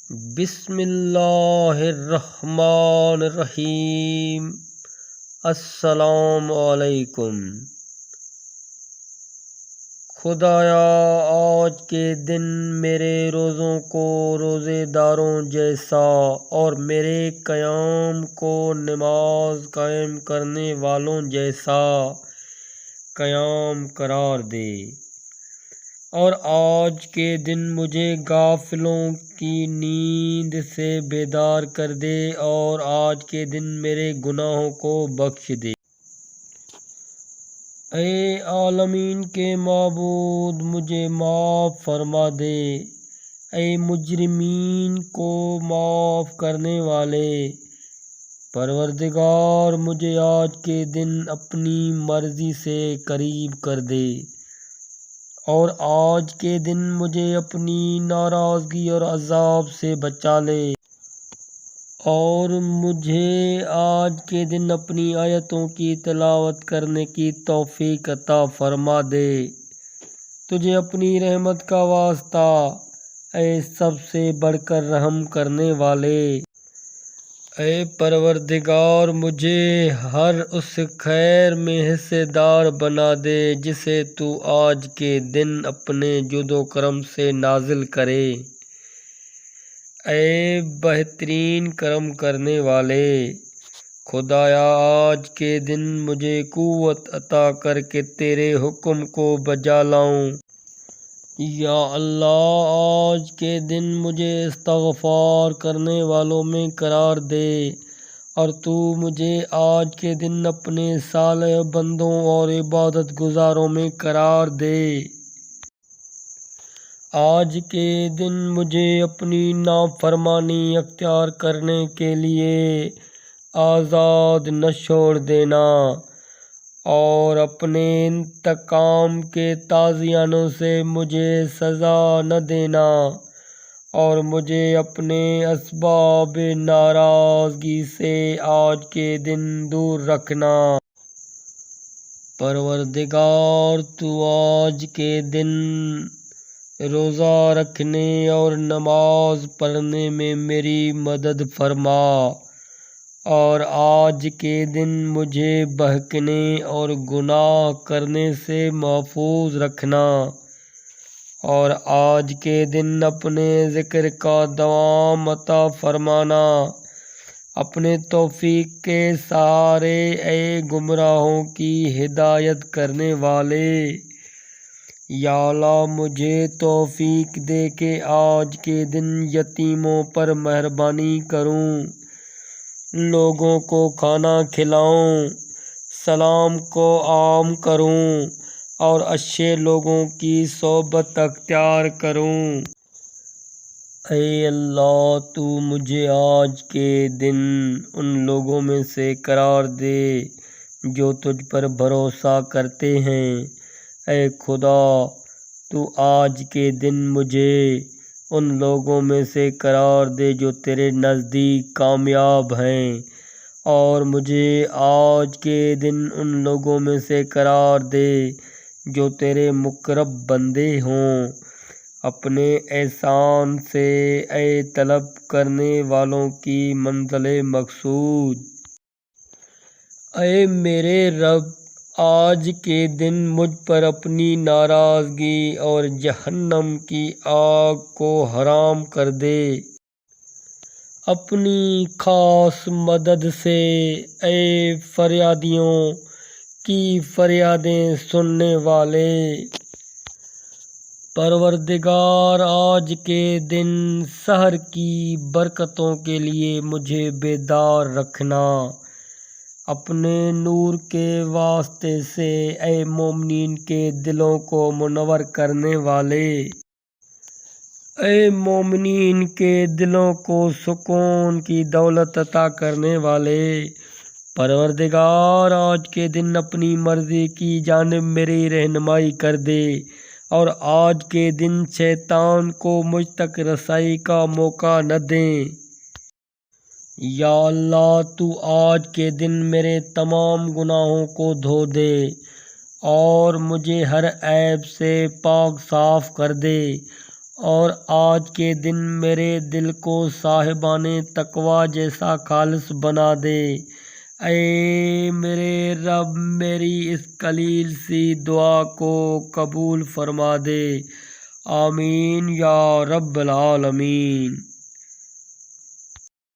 بسم اللہ الرحمن الرحیم۔ السلام علیکم۔ خدایا آج کے دن میرے روزوں کو روزے داروں جیسا اور میرے قیام کو نماز قائم کرنے والوں جیسا قیام قرار دے، اور آج کے دن مجھے غافلوں کی نیند سے بیدار کر دے، اور آج کے دن میرے گناہوں کو بخش دے۔ اے عالمین کے معبود، مجھے معاف فرما دے۔ اے مجرمین کو معاف کرنے والے پروردگار، مجھے آج کے دن اپنی مرضی سے قریب کر دے، اور آج کے دن مجھے اپنی ناراضگی اور عذاب سے بچا لے، اور مجھے آج کے دن اپنی آیتوں کی تلاوت کرنے کی توفیق عطا فرما دے۔ تجھے اپنی رحمت کا واسطہ، اے سب سے بڑھ کر رحم کرنے والے۔ اے پروردگار، مجھے ہر اس خیر میں حصے دار بنا دے جسے تو آج کے دن اپنے جود و کرم سے نازل کرے۔ اے بہترین کرم کرنے والے خدایا، آج کے دن مجھے قوت عطا کر کے تیرے حکم کو بجا لاؤں۔ یا اللہ، آج کے دن مجھے استغفار کرنے والوں میں قرار دے، اور تو مجھے آج کے دن اپنے صالح بندوں اور عبادت گزاروں میں قرار دے۔ آج کے دن مجھے اپنی نافرمانی اختیار کرنے کے لیے آزاد نہ چھوڑ دینا، اور اپنے انتقام کے تازیانوں سے مجھے سزا نہ دینا، اور مجھے اپنے اسباب ناراضگی سے آج کے دن دور رکھنا۔ پروردگار، تو آج کے دن روزہ رکھنے اور نماز پڑھنے میں میری مدد فرما، اور آج کے دن مجھے بہکنے اور گناہ کرنے سے محفوظ رکھنا، اور آج کے دن اپنے ذکر کا دوام عطا فرمانا۔ اپنے توفیق کے سہارے اے گمراہوں کی ہدایت کرنے والے، یا اللہ مجھے توفیق دے کہ آج کے دن یتیموں پر مہربانی کروں، لوگوں کو کھانا کھلاؤں، سلام کو عام کروں، اور اچھے لوگوں کی صحبت اختیار کروں۔ اے اللہ، تو مجھے آج کے دن ان لوگوں میں سے قرار دے جو تجھ پر بھروسہ کرتے ہیں۔ اے خدا، تو آج کے دن مجھے ان لوگوں میں سے قرار دے جو تیرے نزدیک کامیاب ہیں، اور مجھے آج کے دن ان لوگوں میں سے قرار دے جو تیرے مقرب بندے ہوں۔ اپنے احسان سے اے طلب کرنے والوں کی منزل مقصود، اے میرے رب، آج کے دن مجھ پر اپنی ناراضگی اور جہنم کی آگ کو حرام کر دے۔ اپنی خاص مدد سے اے فریادیوں کی فریادیں سننے والے پروردگار، آج کے دن سحر کی برکتوں کے لیے مجھے بیدار رکھنا۔ اپنے نور کے واسطے سے اے مومنین کے دلوں کو منور کرنے والے، اے مومنین کے دلوں کو سکون کی دولت عطا کرنے والے پروردگار، آج کے دن اپنی مرضی کی جانب میری رہنمائی کر دے، اور آج کے دن شیطان کو مجھ تک رسائی کا موقع نہ دیں۔ یا اللہ، تو آج کے دن میرے تمام گناہوں کو دھو دے، اور مجھے ہر عیب سے پاک صاف کر دے، اور آج کے دن میرے دل کو صاحبان تقوی جیسا خالص بنا دے۔ اے میرے رب، میری اس قلیل سی دعا کو قبول فرما دے۔ آمین یا رب العالمین۔